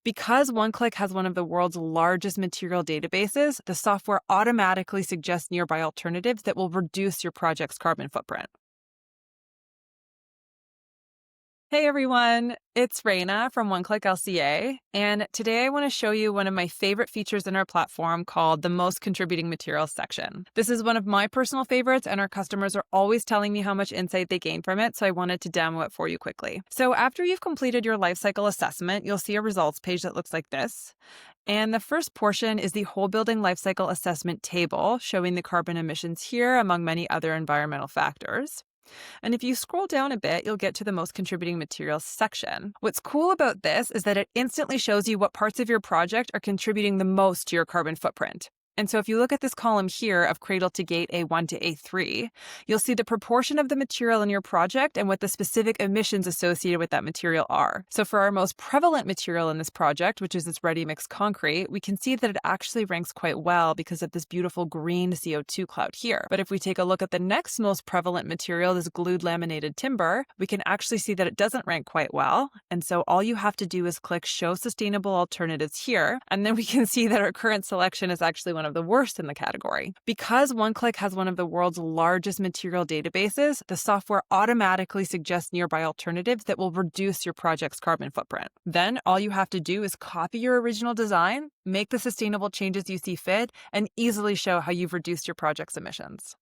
Because OneClick has one of the world's largest material databases, the software automatically suggests nearby alternatives that will reduce your project's carbon footprint. Hey everyone, it's Raina from One Click LCA, and today I want to show you one of my favorite features in our platform called the Most Contributing Materials section. This is one of my personal favorites, and our customers are always telling me how much insight they gain from it, so I wanted to demo it for you quickly. So after you've completed your lifecycle assessment, you'll see a results page that looks like this. And the first portion is the whole building lifecycle assessment table, showing the carbon emissions here among many other environmental factors. And if you scroll down a bit, you'll get to the most contributing materials section. What's cool about this is that it instantly shows you what parts of your project are contributing the most to your carbon footprint. And so if you look at this column here of cradle-to-gate A1 to A3, you'll see the proportion of the material in your project and what the specific emissions associated with that material are. So for our most prevalent material in this project, which is this ready-mix concrete, we can see that it actually ranks quite well because of this beautiful green CO2 cloud here. But if we take a look at the next most prevalent material, this glued laminated timber, we can actually see that it doesn't rank quite well. And so all you have to do is click Show Sustainable Alternatives here, and then we can see that our current selection is actually one of the worst in the category. Because OneClick has one of the world's largest material databases, the software automatically suggests nearby alternatives that will reduce your project's carbon footprint. Then all you have to do is copy your original design, make the sustainable changes you see fit, and easily show how you've reduced your project's emissions.